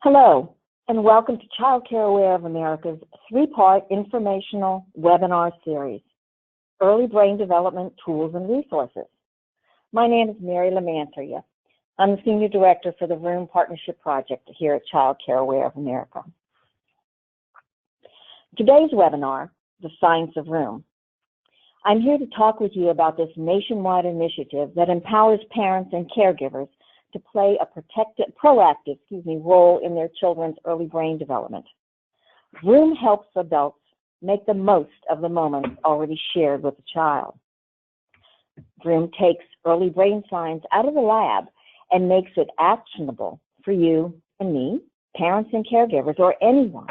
Hello, and welcome to Child Care Aware of America's three-part informational webinar series, Early Brain Development Tools and Resources. My name is Mary Lamantia. I'm the Senior Director for the Vroom Partnership Project here at Child Care Aware of America. Today's webinar, The Science of Vroom. I'm here to talk with you about this nationwide initiative that empowers parents and caregivers to play a proactive role in their children's early brain development. Vroom helps adults make the most of the moments already shared with the child. Vroom takes early brain science out of the lab and makes it actionable for you and me, parents and caregivers, or anyone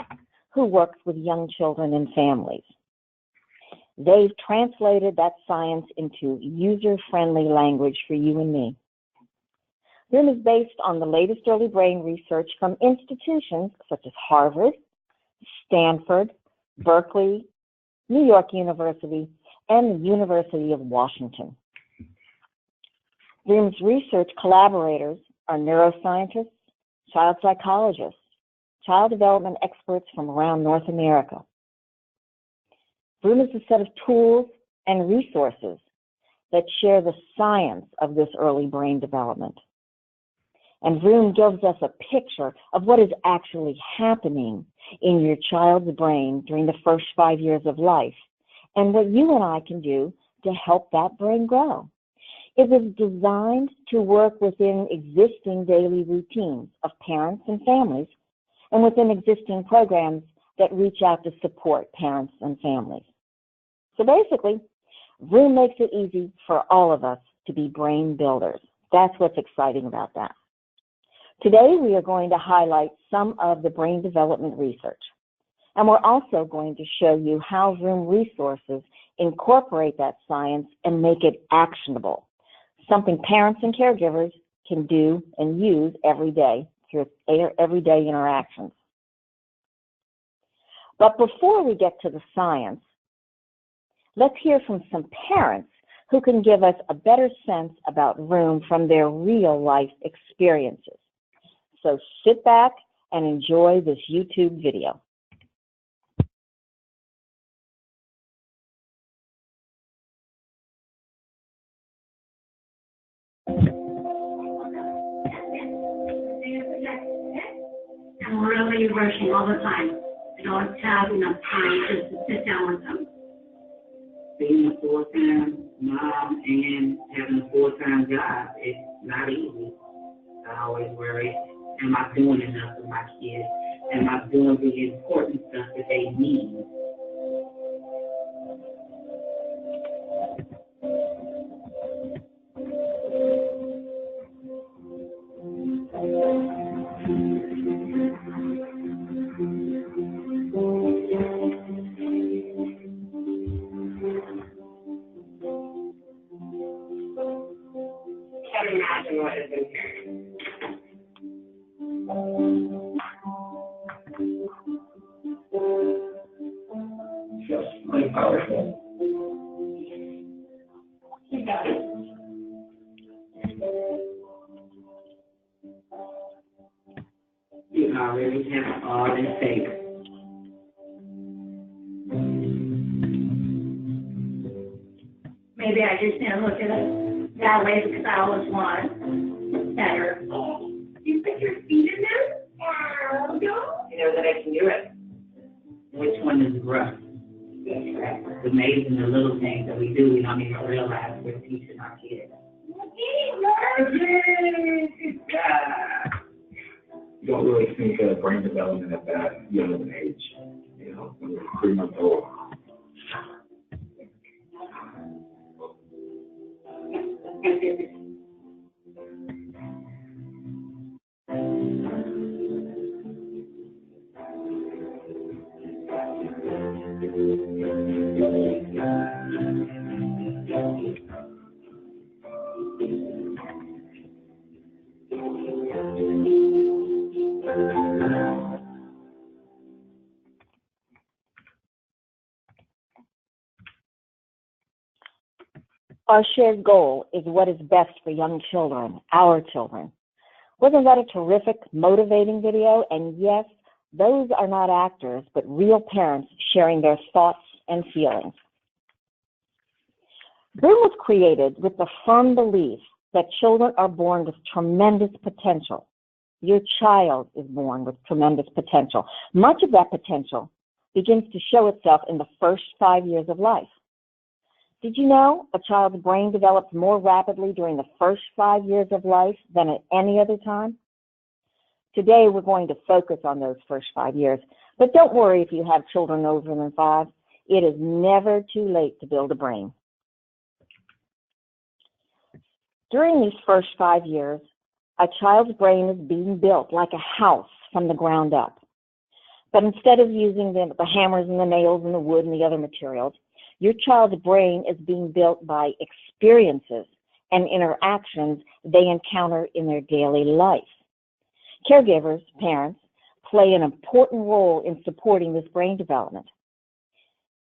who works with young children and families. They've translated that science into user-friendly language for you and me. Vroom is based on the latest early brain research from institutions such as Harvard, Stanford, Berkeley, New York University, and the University of Washington. Vroom's research collaborators are neuroscientists, child psychologists, child development experts from around North America. Vroom is a set of tools and resources that share the science of this early brain development. And Vroom gives us a picture of what is actually happening in your child's brain during the first 5 years of life and what you and I can do to help that brain grow. It was designed to work within existing daily routines of parents and families and within existing programs that reach out to support parents and families. So basically, Vroom makes it easy for all of us to be brain builders. That's what's exciting about that. Today, we are going to highlight some of the brain development research, and we're also going to show you how Vroom resources incorporate that science and make it actionable, something parents and caregivers can do and use every day through everyday interactions. But before we get to the science, let's hear from some parents who can give us a better sense about Vroom from their real-life experiences. So sit back and enjoy this YouTube video. I'm really rushing all the time. I don't have enough time just to sit down with them. Being a full-time mom and having a full-time job, it's not easy. I always worry, am I doing enough for my kids? Am I doing the important stuff that they need? Can't imagine what it's been here. Just really powerful. You got it. You already have all in favor. Maybe I just didn't look at it that way because I always want better. You put your feet in there? No. You know that I can do it. Which one is rough? It's amazing the little things that we do, we don't even realize we're teaching our kids. You don't really think of brain development at that young of an age, when you're 3 months old. Our shared goal is what is best for young children, our children. Wasn't that a terrific, motivating video? And yes, those are not actors, but real parents sharing their thoughts and feelings. Vroom was created with the firm belief that children are born with tremendous potential. Your child is born with tremendous potential. Much of that potential begins to show itself in the first 5 years of life. Did you know a child's brain develops more rapidly during the first 5 years of life than at any other time? Today, we're going to focus on those first 5 years. But don't worry if you have children older than 5. It is never too late to build a brain. During these first 5 years, a child's brain is being built like a house from the ground up. But instead of using the hammers and the nails and the wood and the other materials, your child's brain is being built by experiences and interactions they encounter in their daily life. Caregivers, parents, play an important role in supporting this brain development.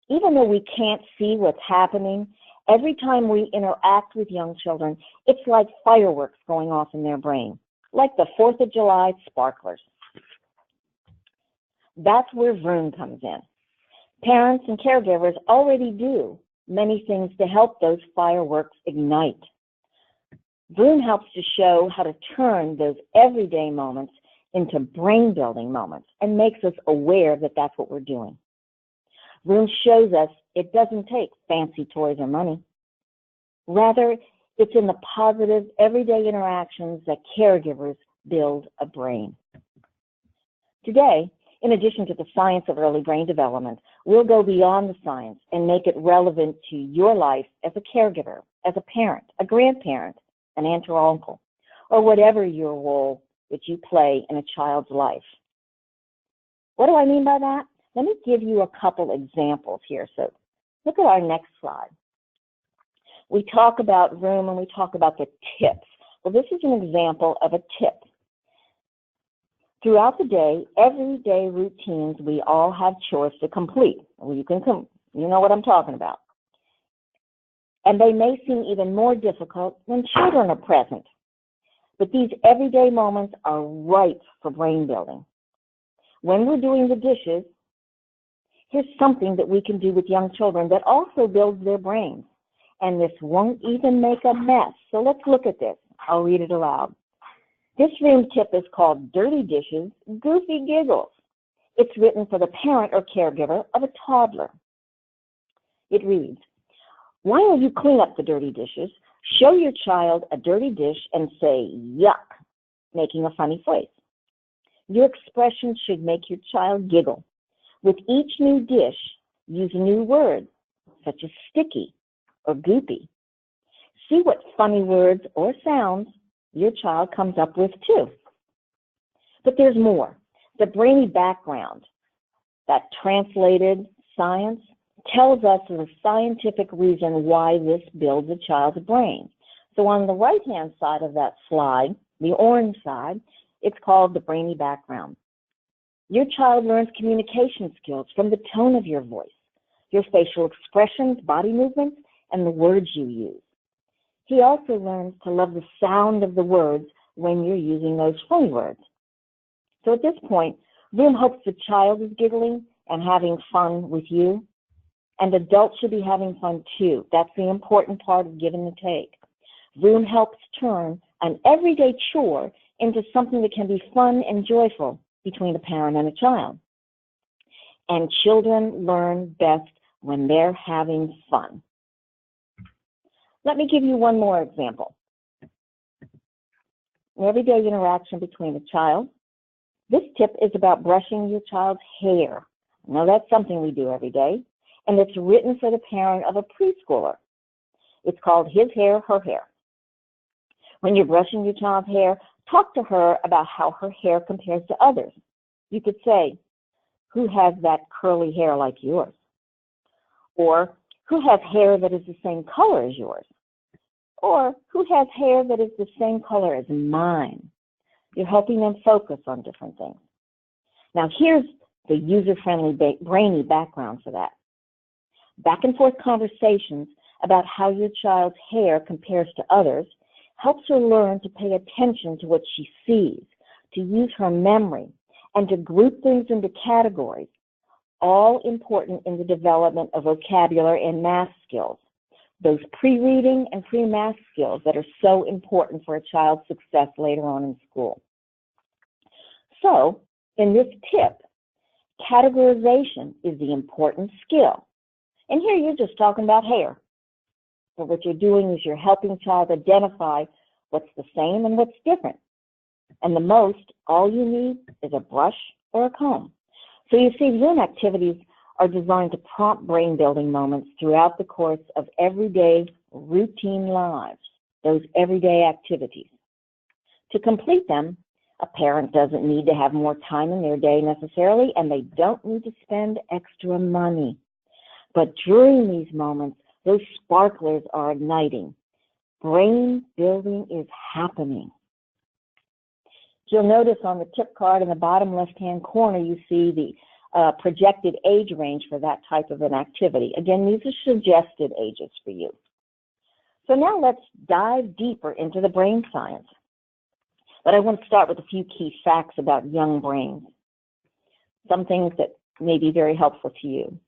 Even though we can't see what's happening, every time we interact with young children, it's like fireworks going off in their brain, like the 4th of July sparklers. That's where Vroom comes in. Parents and caregivers already do many things to help those fireworks ignite. Vroom helps to show how to turn those everyday moments into brain-building moments and makes us aware that that's what we're doing. Vroom shows us it doesn't take fancy toys or money. Rather, it's in the positive, everyday interactions that caregivers build a brain. Today, in addition to the science of early brain development, we'll go beyond the science and make it relevant to your life as a caregiver, as a parent, a grandparent, an aunt or uncle, or whatever your role that you play in a child's life. What do I mean by that? Let me give you a couple examples here. So look at our next slide. We talk about Vroom and we talk about the tips. Well, this is an example of a tip. Throughout the day, everyday routines, we all have chores to complete. Well, you know what I'm talking about. And they may seem even more difficult when children are present. But these everyday moments are ripe for brain building. When we're doing the dishes, here's something that we can do with young children that also builds their brains. And this won't even make a mess. So let's look at this. I'll read it aloud. This Vroom tip is called Dirty Dishes, Goofy Giggles. It's written for the parent or caregiver of a toddler. It reads, while you clean up the dirty dishes, show your child a dirty dish and say, yuck, making a funny face. Your expression should make your child giggle. With each new dish, use new words, such as sticky or goopy. See what funny words or sounds your child comes up with too. But there's more. The brainy background, that translated science, tells us the scientific reason why this builds a child's brain. So on the right-hand side of that slide, the orange side, it's called the brainy background. Your child learns communication skills from the tone of your voice, your facial expressions, body movements, and the words you use. He also learns to love the sound of the words when you're using those funny words. So at this point, Vroom hopes the child is giggling and having fun with you, and adults should be having fun too. That's the important part of give and take. Vroom helps turn an everyday chore into something that can be fun and joyful between a parent and a child. And children learn best when they're having fun. Let me give you one more example. An everyday interaction between a child. This tip is about brushing your child's hair. Now that's something we do every day, and it's written for the parent of a preschooler. It's called His Hair, Her Hair. When you're brushing your child's hair, talk to her about how her hair compares to others. You could say, who has that curly hair like yours? Or, who has hair that is the same color as yours? Or, who has hair that is the same color as mine? You're helping them focus on different things. Now, here's the user-friendly, brainy background for that. Back and forth conversations about how your child's hair compares to others helps her learn to pay attention to what she sees, to use her memory, and to group things into categories, all important in the development of vocabulary and math skills, those pre-reading and pre-math skills that are so important for a child's success later on in school. So, in this tip, categorization is the important skill. And here you're just talking about hair. So what you're doing is you're helping child identify what's the same and what's different. And the most, all you need is a brush or a comb. So you see, Vroom activities are designed to prompt brain building moments throughout the course of everyday routine lives, those everyday activities. To complete them, a parent doesn't need to have more time in their day necessarily, and they don't need to spend extra money. But during these moments, those sparklers are igniting. Brain building is happening. You'll notice on the tip card in the bottom left-hand corner, you see the projected age range for that type of an activity. Again, these are suggested ages for you. So now let's dive deeper into the brain science. But I want to start with a few key facts about young brains, some things that may be very helpful to you.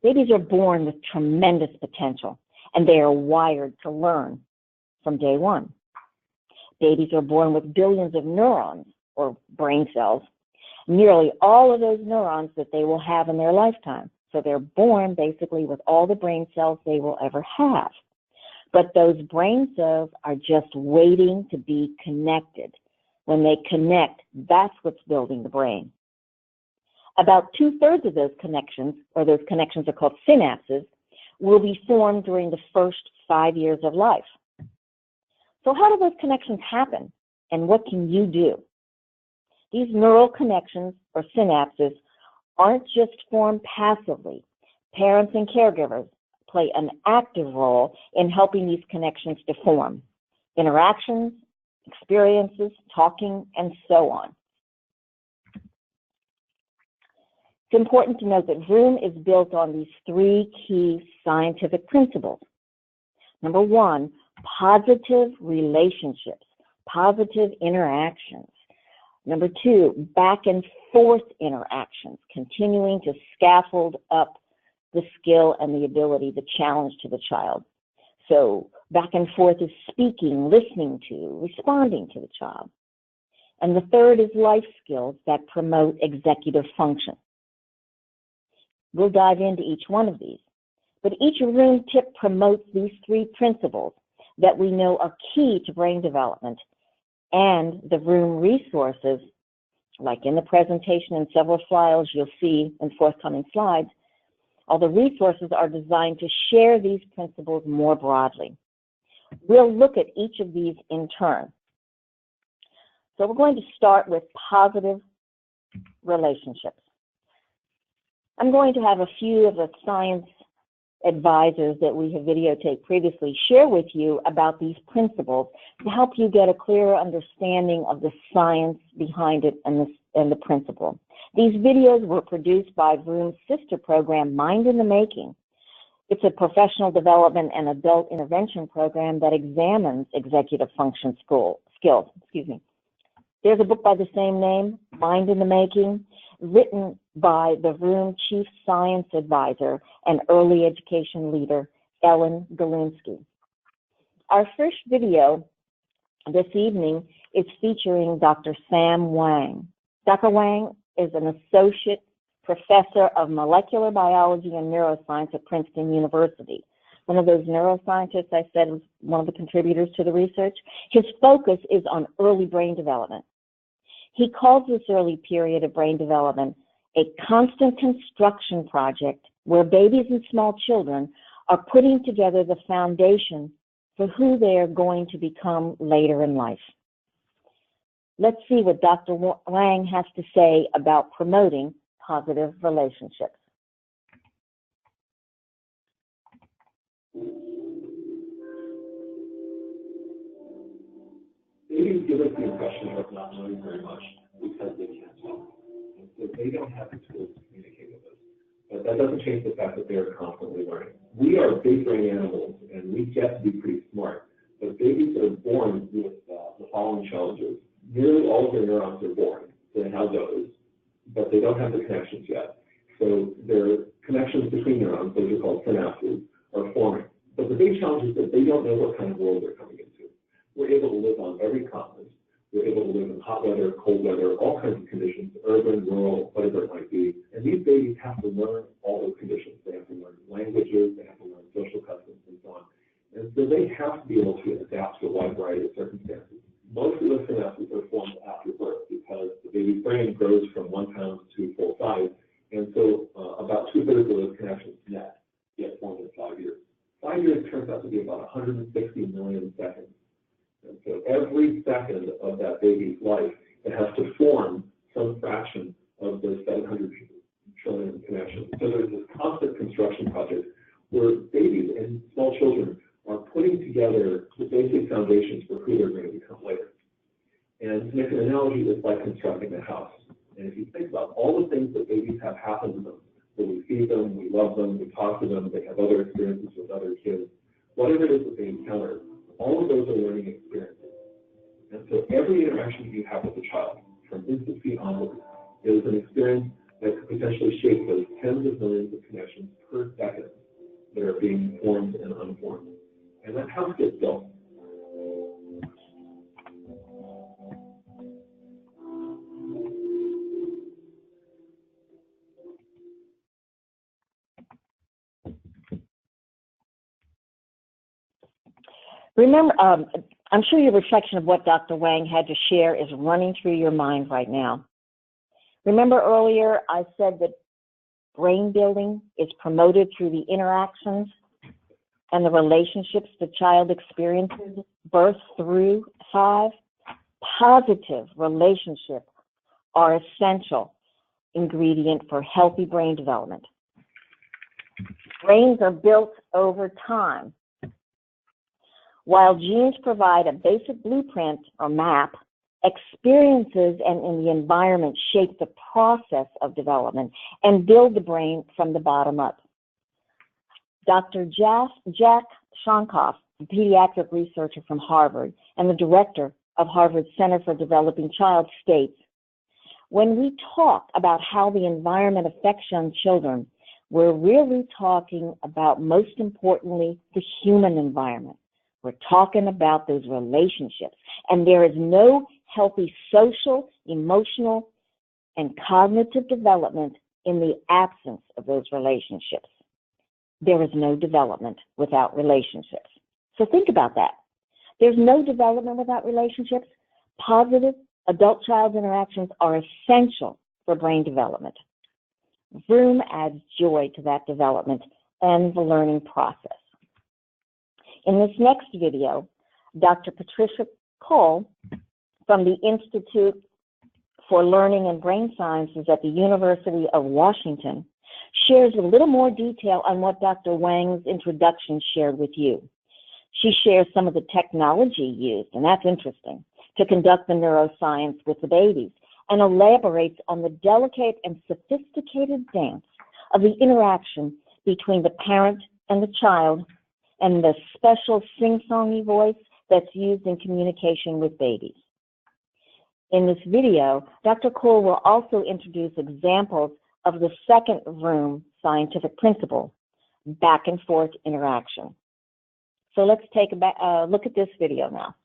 Babies are born with tremendous potential, and they are wired to learn from day one. Babies are born with billions of neurons, or brain cells, nearly all of those neurons that they will have in their lifetime. So they're born basically with all the brain cells they will ever have. But those brain cells are just waiting to be connected. When they connect, that's what's building the brain. About 2/3 of those connections, or those connections are called synapses, will be formed during the first 5 years of life. So how do those connections happen, and what can you do? These neural connections, or synapses, aren't just formed passively. Parents and caregivers play an active role in helping these connections to form. Interactions, experiences, talking, and so on. It's important to note that Vroom is built on these 3 key scientific principles. Number 1, positive relationships, positive interactions. Number 2, back and forth interactions, continuing to scaffold up the skill and the ability, the challenge to the child. So back and forth is speaking, listening to, responding to the child. And the 3rd is life skills that promote executive function. We'll dive into each one of these. But each Vroom tip promotes these 3 principles that we know are key to brain development, and the Vroom resources, like in the presentation and several files you'll see in forthcoming slides, all the resources are designed to share these principles more broadly. We'll look at each of these in turn. So we're going to start with positive relationships. I'm going to have a few of the science advisors that we have videotaped previously share with you about these principles to help you get a clearer understanding of the science behind it and the principle. These videos were produced by Vroom's sister program, Mind in the Making. It's a professional development and adult intervention program that examines executive function skills. There's a book by the same name, Mind in the Making, written by the Vroom Chief Science Advisor and Early Education Leader, Ellen Galinsky. Our first video this evening is featuring Dr. Sam Wang. Dr. Wang is an associate professor of molecular biology and neuroscience at Princeton University. One of those neuroscientists I said was one of the contributors to the research. His focus is on early brain development. He calls this early period of brain development a constant construction project where babies and small children are putting together the foundation for who they are going to become later in life. Let's see what Dr. Wang has to say about promoting positive relationships. Babies give us the impression of not knowing very much because they can't talk. And so they don't have the tools to communicate with us. But that doesn't change the fact that they are constantly learning. We are big brain animals, and we get to be pretty smart. But babies that are born with the following challenges. Nearly all of their neurons are born. They have those, but they don't have the connections yet. So their connections between neurons, those are called synapses, are forming. But the big challenge is that they don't know what kind of world they're coming into. We're able to live on every continent. We're able to live in hot weather, cold weather, all kinds of conditions, urban, rural, whatever it might be. And these babies have to learn all those conditions. They have to learn languages, they have to learn social customs, and so on. And so they have to be able to adapt to a wide variety of circumstances. Most of the synapses are formed after birth because the baby's brain grows from 1 pound to full size. And so about 2/3 of those connections net get formed in 5 years. 5 years turns out to be about 160 million seconds. And so every second of that baby's life, it has to form some fraction of those 700 trillion connections. So there's this constant construction project where babies and small children are putting together the basic foundations for who they're going to become later. And to make an analogy, it's like constructing a house. And if you think about all the things that babies have happen to them, that we feed them, we love them, we talk to them, they have other experiences with other kids, whatever it is that they encounter, all of those are learning experiences. And so every interaction you have with a child, from infancy onward, is an experience that could potentially shape those tens of millions of connections per second that are being formed and unformed. And that house gets built. Remember, I'm sure your reflection of what Dr. Wang had to share is running through your mind right now. Remember earlier I said that brain building is promoted through the interactions and the relationships the child experiences birth through 5? Positive relationships are essential ingredient for healthy brain development. Brains are built over time. While genes provide a basic blueprint or map, experiences and in the environment shape the process of development and build the brain from the bottom up. Dr. Jack Shonkoff, a pediatric researcher from Harvard and the director of Harvard's Center for Developing Child, states, when we talk about how the environment affects young children, we're really talking about, most importantly, the human environment. We're talking about those relationships. And there is no healthy social, emotional, and cognitive development in the absence of those relationships. There is no development without relationships. So think about that. There's no development without relationships. Positive adult-child interactions are essential for brain development. Vroom adds joy to that development and the learning process. In this next video, Dr. Patricia Cole from the Institute for Learning and Brain Sciences at the University of Washington shares a little more detail on what Dr. Wang's introduction shared with you. She shares some of the technology used, and that's interesting, to conduct the neuroscience with the babies, and elaborates on the delicate and sophisticated dance of the interaction between the parent and the child and the special sing-songy voice that's used in communication with babies. In this video, Dr. Cole will also introduce examples of the second Vroom scientific principle, back and forth interaction. So let's take a look at this video now.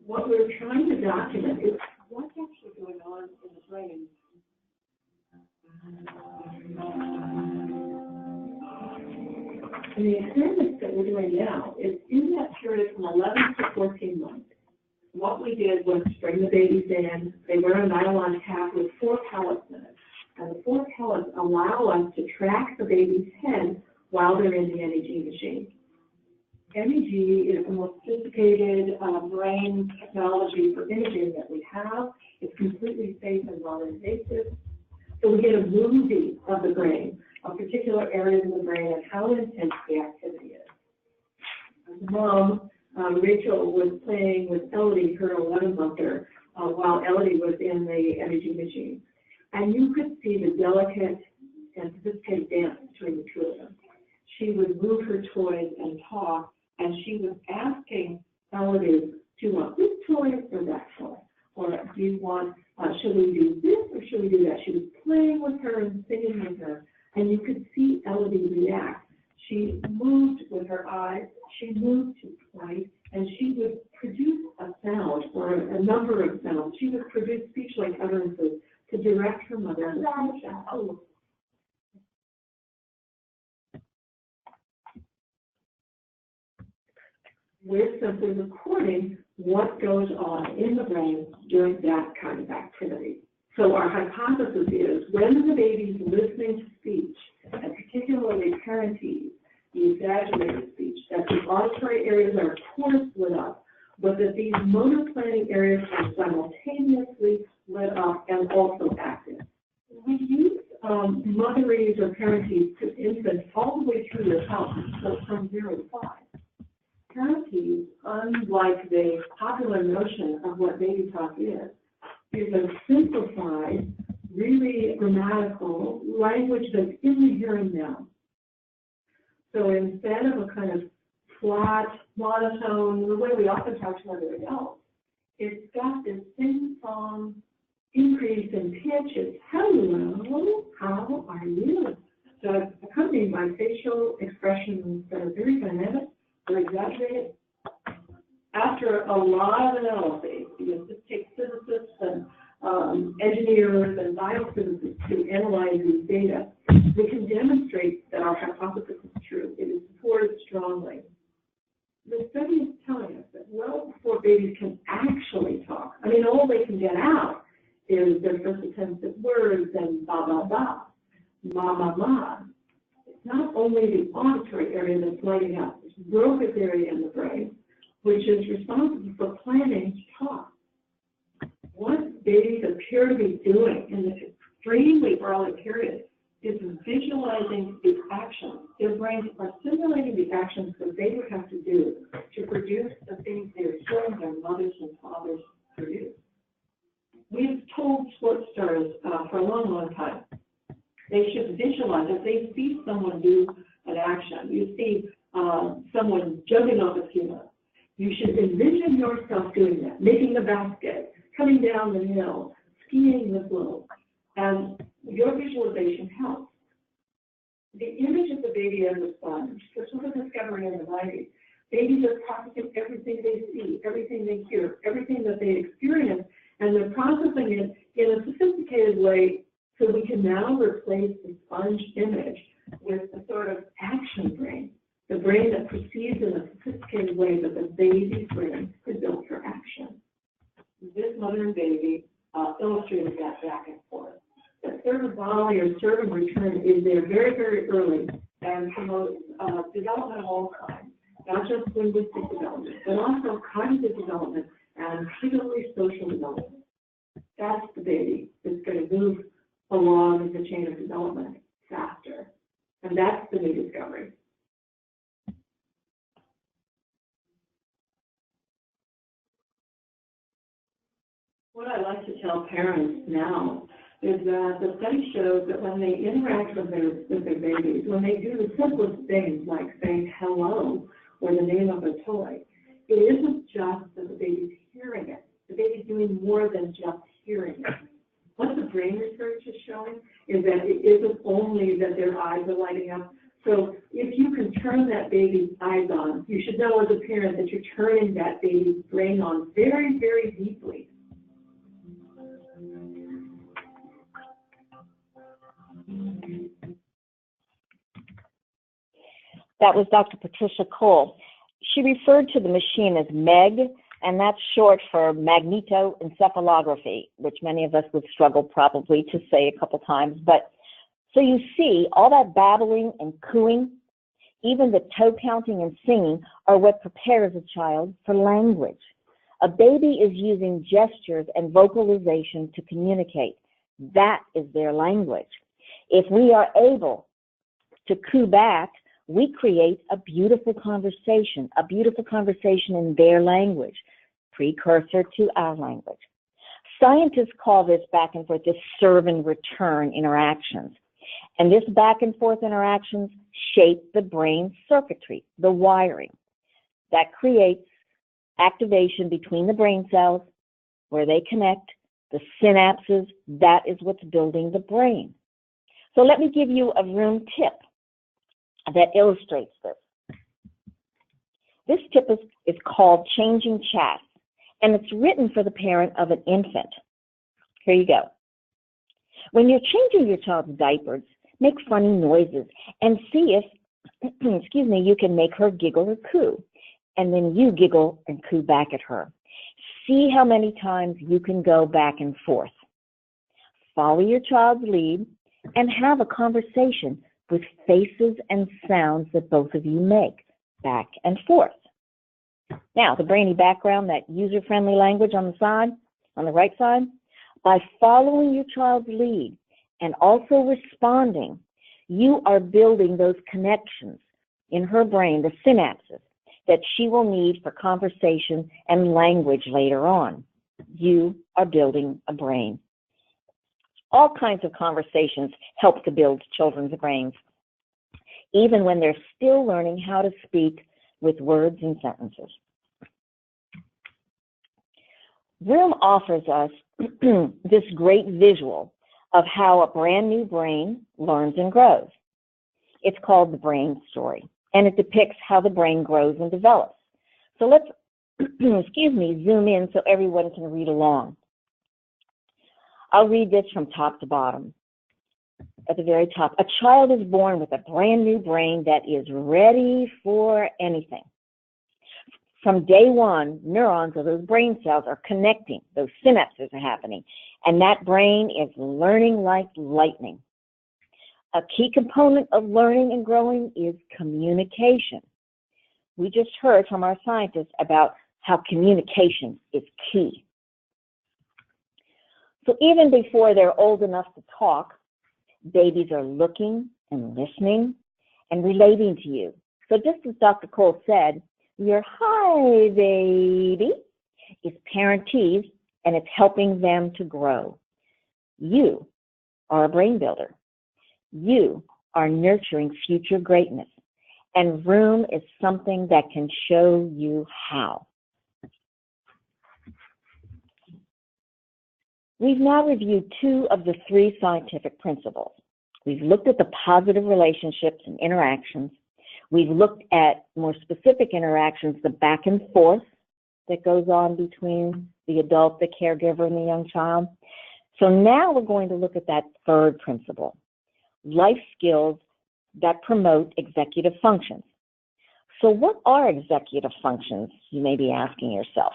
What we're trying to document is what's actually going on in the brain. And the experiments that we're doing now is in that period from 11 to 14 months. What we did was bring the babies in. They wear a nylon cap with 4 pellets in it. And the 4 pellets allow us to track the baby's head while they're in the NEG machine. MEG is the most sophisticated brain technology for imaging that we have. It's completely safe and non-invasive. So we get a movie of the brain, of particular areas of the brain, and how intense the activity is. As mom, Rachel was playing with Elodie, her 11-monther, while Elodie was in the MEG machine. And you could see the delicate and sophisticated dance between the two of them. She would move her toys and talk, and she was asking Elodie, do you want this toy or that toy? Or do you want, should we do this or should we do that? She was playing with her and singing with her, and you could see Elodie react. She moved with her eyes, she moved to play, and she would produce a sound or a number of sounds. She would produce speech-like utterances to direct her mother's attention. Oh. We're simply recording what goes on in the brain during that kind of activity. So our hypothesis is when the baby's listening to speech, and particularly parentese, the exaggerated speech, that the auditory areas are of course lit up, but that these motor planning areas are simultaneously lit up and also active. We use motherese or parentese to infants all the way through their health, so from 0 to 5. Parentese, unlike the popular notion of what baby talk is a simplified, really grammatical language that's in the here and now. So instead of a kind of flat, monotone, the way we often talk to other adults, it's got this sing-song increase in pitch. It's hello, how are you? So it's accompanied by facial expressions that are very dynamic, very exaggerated. After a lot of analysis, because this takes physicists and engineers and biophysicists to analyze these data, we can demonstrate that our hypothesis is true. It is supported strongly. The study is telling us that well before babies can actually talk, I mean, all they can get out is their first attempts at words and ba ba ba, ma ma ma. It's not only the auditory area that's lighting up, it's the Broca's area in the brain, which is responsible for planning to talk. What babies appear to be doing in this extremely early period is visualizing the actions. Their brains are simulating the actions that they would have to do to produce the things they're showing their mothers and fathers produce. We've told sports stars for a long, long time, they should visualize. If they see someone do an action, you see someone jumping off a ski lift, you should envision yourself doing that, making the basket, coming down the hill, skiing the slope, and your visualization helps. The image of the baby as a sponge, this was a discovery in the 90s. Babies are processing everything they see, everything they hear, everything that they experience, and they're processing it in a sophisticated way so we can now replace the sponge image with a sort of action brain, the brain that proceeds in a sophisticated way that the baby's brain is built for action. This mother and baby illustrated that back and forth. The serve volley or serve and return is there very, very early and promotes development of all kinds, not just linguistic development, but also cognitive development and particularly social development. That's the baby that's going to move along the chain of development faster. And that's the new discovery. What I like to tell parents now is that the study shows that when they interact with their babies, when they do the simplest things like saying hello or the name of a toy, it isn't just that the baby's hearing it. The baby's doing more than just hearing it. What the brain research is showing is that it isn't only that their eyes are lighting up. So if you can turn that baby's eyes on, you should know as a parent that you're turning that baby's brain on very, very deeply. That was Dr. Patricia Cole. She referred to the machine as MEG, and that's short for magnetoencephalography, which many of us would struggle probably to say a couple times. But so you see all that babbling and cooing, even the toe counting and singing are what prepares a child for language. A baby is using gestures and vocalization to communicate. That is their language. If we are able to coo back, we create a beautiful conversation in their language, precursor to our language. Scientists call this back and forth, this serve and return interactions. And this back and forth interactions shape the brain circuitry, the wiring. That creates activation between the brain cells where they connect, the synapses. That is what's building the brain. So let me give you a Vroom tip that illustrates this. This tip is called Changing Chat, and it's written for the parent of an infant. Here you go. When you're changing your child's diapers, make funny noises and see if, excuse me, you can make her giggle or coo. And then you giggle and coo back at her. See how many times you can go back and forth. Follow your child's lead and have a conversation with faces and sounds that both of you make back and forth. Now, the brainy background, that user-friendly language on the side, on the right side, by following your child's lead and also responding, you are building those connections in her brain, the synapses, that she will need for conversation and language later on. You are building a brain. All kinds of conversations help to build children's brains, even when they're still learning how to speak with words and sentences. Vroom offers us this great visual of how a brand new brain learns and grows. It's called the brain story, and it depicts how the brain grows and develops. So let's, excuse me, zoom in so everyone can read along. I'll read this from top to bottom. At the very top, a child is born with a brand new brain that is ready for anything. From day one, neurons or those brain cells are connecting, those synapses are happening, and that brain is learning like lightning. A key component of learning and growing is communication. We just heard from our scientists about how communication is key. So even before they're old enough to talk, babies are looking and listening and relating to you. So just as Dr. Cole said, your hi baby is parentese, and it's helping them to grow. You are a brain builder. You are nurturing future greatness, and Vroom is something that can show you how. We've now reviewed 2 of the 3 scientific principles. We've looked at the positive relationships and interactions. We've looked at more specific interactions, the back and forth that goes on between the adult, the caregiver, and the young child. So now we're going to look at that 3rd principle, life skills that promote executive functions. So what are executive functions, you may be asking yourself?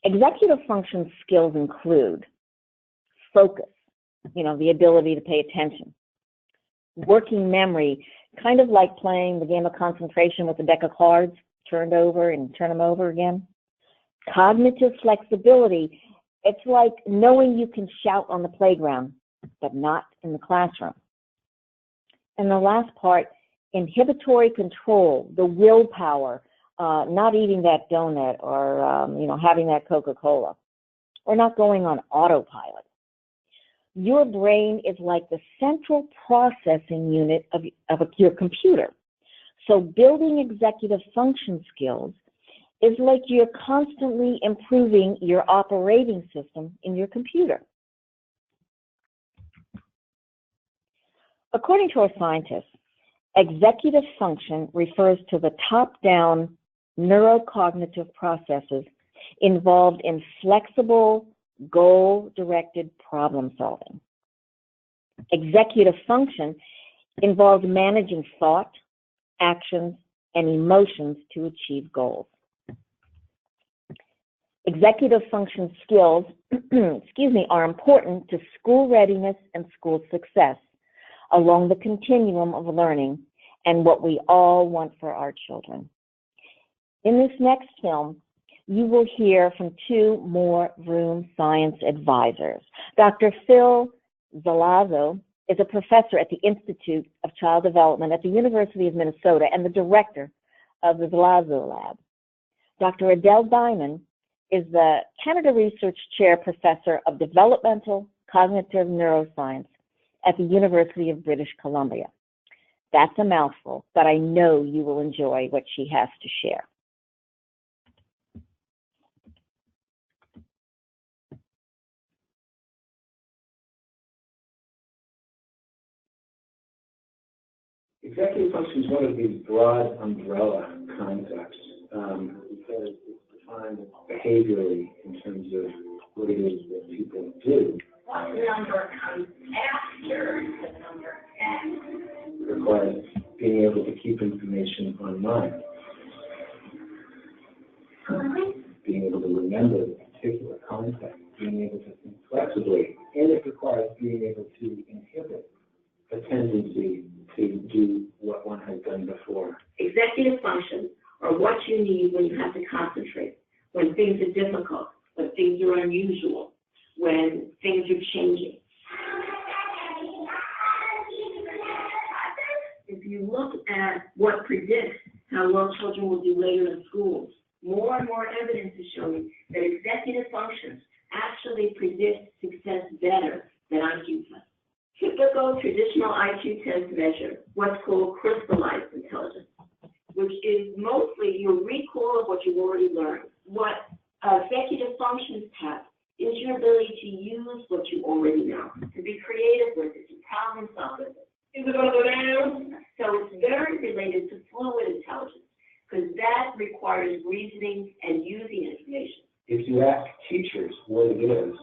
Executive function skills include focus, the ability to pay attention, working memory, kind of like playing the game of concentration with a deck of cards, turned over and turn them over again. Cognitive flexibility, it's like knowing you can shout on the playground, but not in the classroom. And the last part, inhibitory control, the willpower, not eating that donut or, having that Coca-Cola, or not going on autopilot. Your brain is like the central processing unit of your computer. So building executive function skills is like you're constantly improving your operating system in your computer. According to our scientists, executive function refers to the top-down neurocognitive processes involved in flexible, goal-directed problem solving. Executive function involves managing thought, actions, and emotions to achieve goals. Executive function skills, are important to school readiness and school success along the continuum of learning and what we all want for our children. In this next film, you will hear from two more Vroom science advisors. Dr. Phil Zalazzo is a professor at the Institute of Child Development at the University of Minnesota and the director of the Zalazzo Lab. Dr. Adele Diamond is the Canada Research Chair Professor of Developmental Cognitive Neuroscience at the University of British Columbia. That's a mouthful, but I know you will enjoy what she has to share. Executive function is one of these broad umbrella concepts because it's defined behaviorally in terms of what it is that people do. What number comes after the number X? It requires being able to keep information on mind, being able to remember the particular context, being able to think flexibly, and it requires being able to inhibit a tendency to do what one has done before. Executive functions are what you need when you have to concentrate, when things are difficult, when things are unusual, when things are changing. If you look at what predicts how well children will do later in school, more and more evidence is showing that executive functions actually predict success better than IQ tests. Typical traditional IQ tests measure what's called crystallized intelligence, which is mostly your recall of what you've already learned. What executive functions test is your ability to use what you already know, to be creative with it, to problem solve with it. Is it going to go down? So it's very related to fluid intelligence, because that requires reasoning and using information. If you ask teachers what it is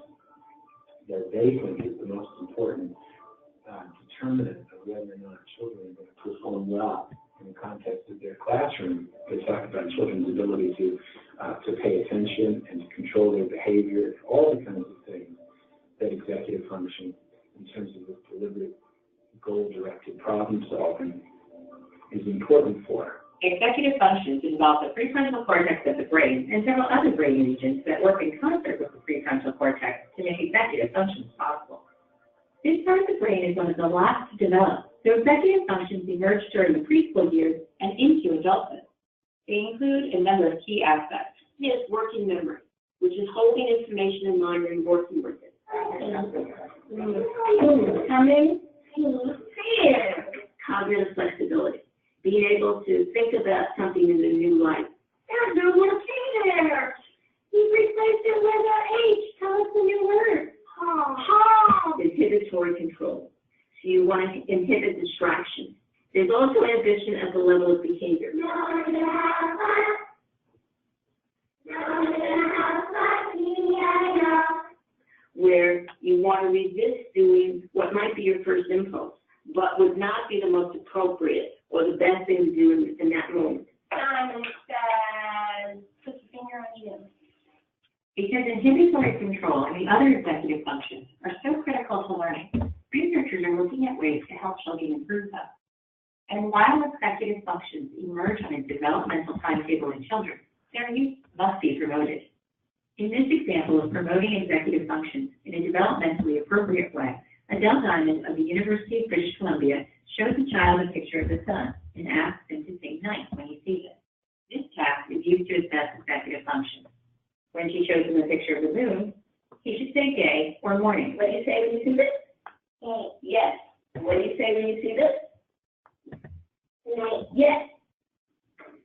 that they think is the most important determinant of whether or not children are going to perform well in the context of their classroom, they talk about children's ability to pay attention and to control their behavior, all the kinds of things that executive function, in terms of this deliberate, goal-directed problem solving, is important for. Executive functions involve the prefrontal cortex of the brain and several other brain regions that work in concert with the prefrontal cortex to make executive functions possible. This part of the brain is one of the last to develop, so executive functions emerge during the preschool years and into adulthood. They include a number of key aspects. Yes, working memory, which is holding information in mind and working with it. Coming here. Cognitive flexibility, being able to think about something in a new light. There's no more K there. He replaced it with an H. Tell us the new word. Inhibitory control. So you want to inhibit distraction. There's also ambition at the level of behavior. Where you want to resist doing what might be your first impulse, but would not be the most appropriate or the best thing to do in that moment. Simon says, put your finger on you. Because inhibitory control and the other executive functions are so critical to learning, researchers are looking at ways to help children improve them. And while executive functions emerge on a developmental timetable in children, their use must be promoted. In this example of promoting executive functions in a developmentally appropriate way, Adele Diamond of the University of British Columbia shows the child a picture of the sun and asks him to say nice when he sees it. This task is used to assess executive functions. When she shows him a picture of the moon, he should say day or morning. What do you say when you see this? Yes. What do you say when you see this? Yes.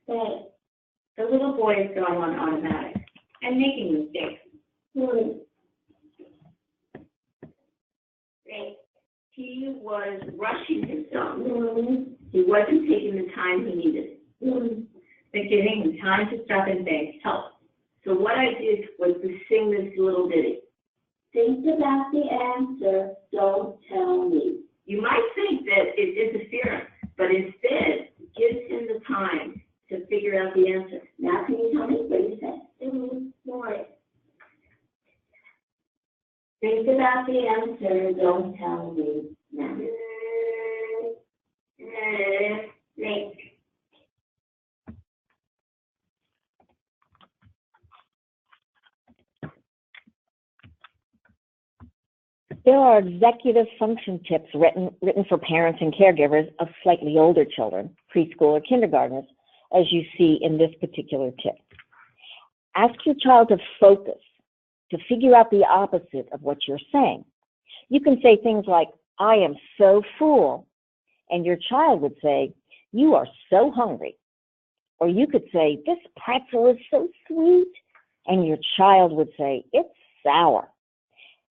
The little boy is going on automatic and making mistakes. He was rushing himself. He wasn't taking the time he needed. But giving him time to stop and think helps. So what I did was to sing this little ditty. Think about the answer, don't tell me. You might think that it's interference, but instead it gives him the time to figure out the answer. Now can you tell me what you said? More. Think about the answer, don't tell me. Now. Great. There are executive function tips written for parents and caregivers of slightly older children, preschool or kindergartners, as you see in this particular tip. Ask your child to focus, to figure out the opposite of what you're saying. You can say things like, I am so full, and your child would say, you are so hungry. Or you could say, this pretzel is so sweet, and your child would say, it's sour.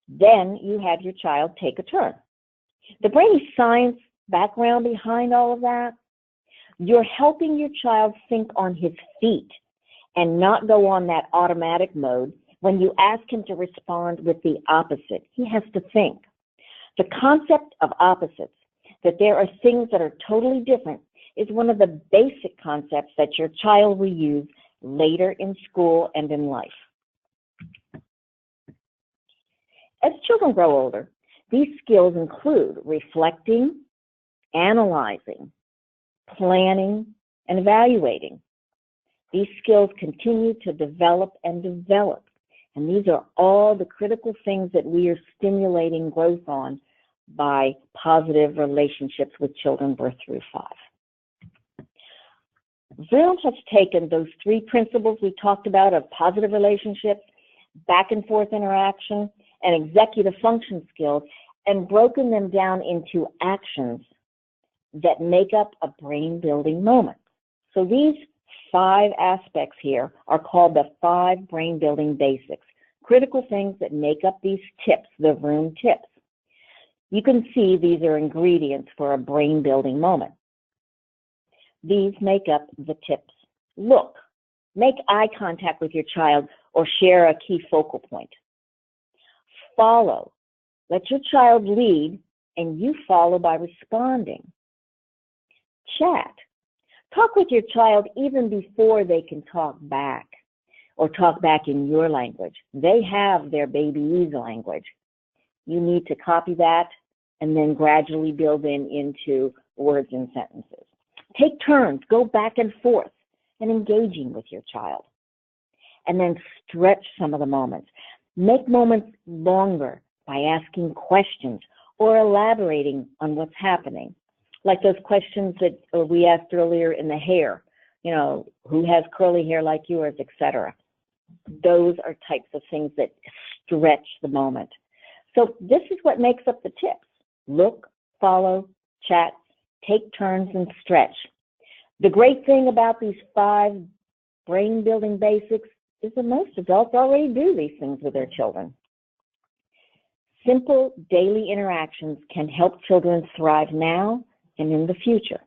Then you have your child take a turn. The brainy science background behind all of that, you're helping your child think on his feet and not go on that automatic mode when you ask him to respond with the opposite. He has to think. The concept of opposites, that there are things that are totally different, is one of the basic concepts that your child will use later in school and in life. As children grow older, these skills include reflecting, analyzing, planning, and evaluating. These skills continue to develop, and these are all the critical things that we are stimulating growth on by positive relationships with children birth through 5. Vroom has taken those 3 principles we talked about of positive relationships, back and forth interaction, and executive function skills, and broken them down into actions that make up a brain-building moment. So these 5 aspects here are called the 5 brain-building basics, critical things that make up these tips, the Vroom tips. You can see these are ingredients for a brain-building moment. These make up the tips. Look, make eye contact with your child or share a key focal point. Follow. Let your child lead, and you follow by responding. Chat. Talk with your child even before they can talk back or talk back in your language. They have their baby's language. You need to copy that and then gradually build into words and sentences. Take turns. Go back and forth and engaging with your child. And then stretch some of the moments. Make moments longer by asking questions or elaborating on what's happening. Like those questions that we asked earlier in the hair, who has curly hair like yours, etc. Those are types of things that stretch the moment. So this is what makes up the tips. Look, follow, chat, take turns, and stretch. The great thing about these 5 brain-building basics is that most adults already do these things with their children. Simple daily interactions can help children thrive now and in the future.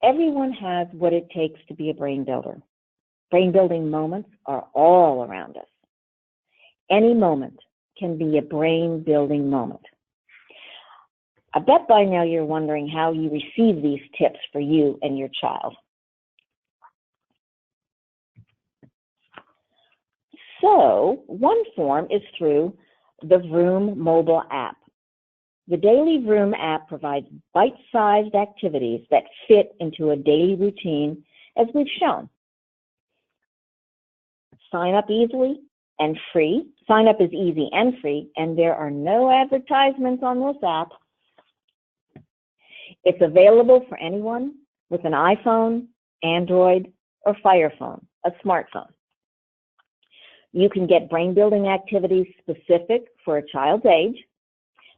Everyone has what it takes to be a brain builder. Brain-building moments are all around us. Any moment can be a brain-building moment. I bet by now you're wondering how you receive these tips for you and your child. So, one form is through the Vroom mobile app. The Daily Vroom app provides bite-sized activities that fit into a daily routine, as we've shown. Sign up easily and free. Sign up is easy and free, and there are no advertisements on this app. It's available for anyone with an iPhone, Android, or Fire phone, a smartphone. You can get brain-building activities specific for a child's age.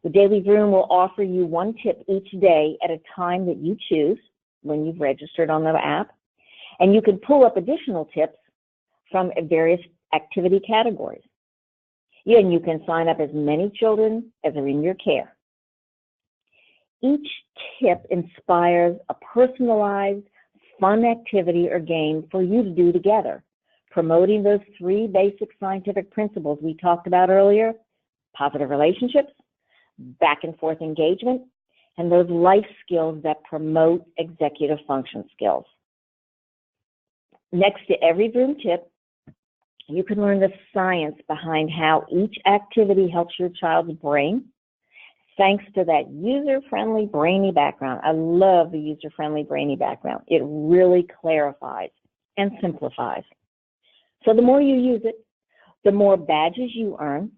The Daily Vroom will offer you 1 tip each day at a time that you choose when you've registered on the app. And you can pull up additional tips from various activity categories. And you can sign up as many children as are in your care. Each tip inspires a personalized, fun activity or game for you to do together, promoting those 3 basic scientific principles we talked about earlier: positive relationships, back and forth engagement, and those life skills that promote executive function skills. Next to every Vroom tip, you can learn the science behind how each activity helps your child's brain, thanks to that user-friendly, brainy background. I love the user-friendly, brainy background. It really clarifies and simplifies. So the more you use it, the more badges you earn,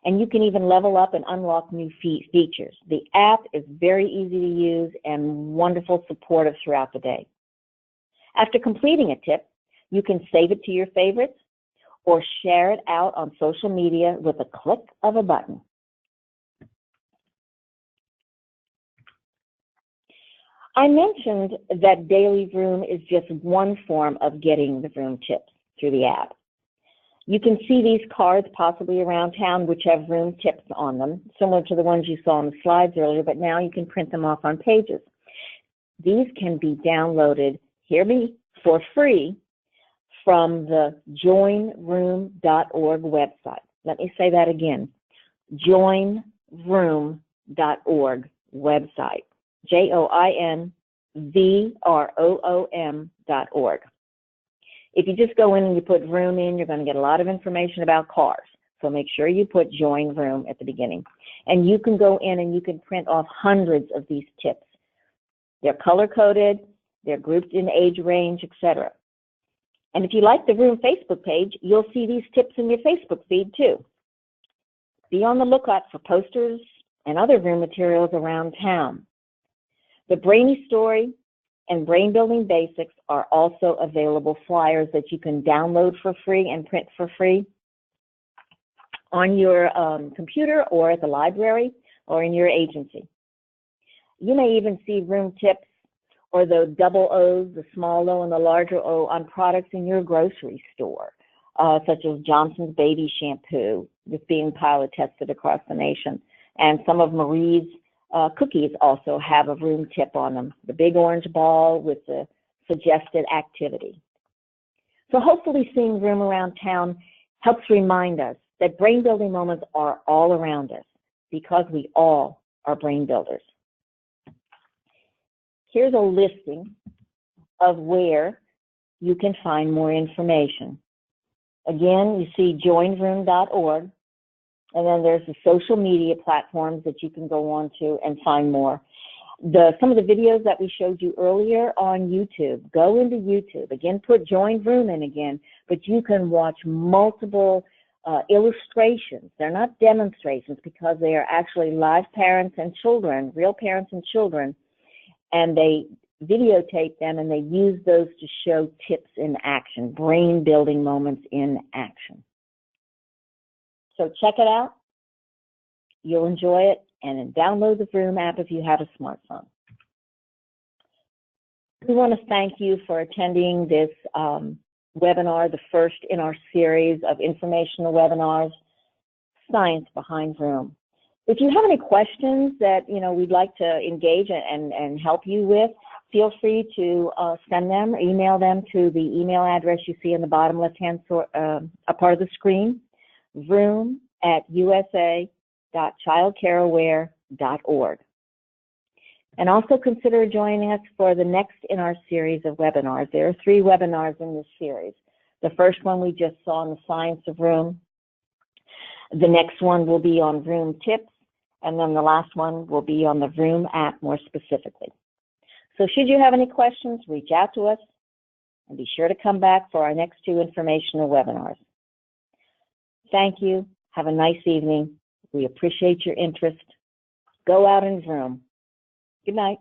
and you can even level up and unlock new features. The app is very easy to use and wonderful, supportive throughout the day. After completing a tip, you can save it to your favorites or share it out on social media with a click of a button. I mentioned that Daily Vroom is just one form of getting the Vroom tips through the app. You can see these cards possibly around town which have Vroom tips on them, similar to the ones you saw on the slides earlier, but now you can print them off on pages. These can be downloaded, hear me, for free from the joinvroom.org website. Let me say that again, joinvroom.org website, joinvroom.org. If you just go in and you put Vroom in, you're going to get a lot of information about cars. So make sure you put Join Vroom at the beginning. And you can go in and you can print off hundreds of these tips. They're color-coded, they're grouped in age range, etc. And if you like the Vroom Facebook page, you'll see these tips in your Facebook feed too. Be on the lookout for posters and other Vroom materials around town. The Brainy Story and Brain Building Basics are also available flyers that you can download for free and print for free on your computer or at the library or in your agency. You may even see Vroom tips or the double O's, the small O and the larger O, on products in your grocery store, such as Johnson's Baby Shampoo, that's being pilot tested across the nation. And some of Marie's cookies also have a Vroom tip on them, the big orange ball with the suggested activity. So hopefully seeing Vroom around town helps remind us that brain building moments are all around us because we all are brain builders. Here's a listing of where you can find more information. Again, you see joinvroom.org, and then there's the social media platforms that you can go on to and find more. Some of the videos that we showed you earlier on YouTube, go into YouTube. Again, put Join Vroom in again, but you can watch multiple illustrations. They're not demonstrations because they are actually live parents and children, real parents and children, and they videotape them and they use those to show tips in action, brain building moments in action. So check it out. You'll enjoy it, and then download the Vroom app if you have a smartphone. We want to thank you for attending this webinar, the first in our series of informational webinars, Science Behind Vroom. If you have any questions that we'd like to engage and help you with, feel free to send them or email them to the email address you see in the bottom left-hand part of the screen, vroom@usa.childcareaware.org. And also consider joining us for the next in our series of webinars. There are 3 webinars in this series. The first one we just saw on the science of Vroom. The next one will be on Vroom tips, and then the last one will be on the Vroom app more specifically. So should you have any questions, reach out to us, and be sure to come back for our next 2 informational webinars. Thank you. Have a nice evening. We appreciate your interest. Go out and Vroom. Good night.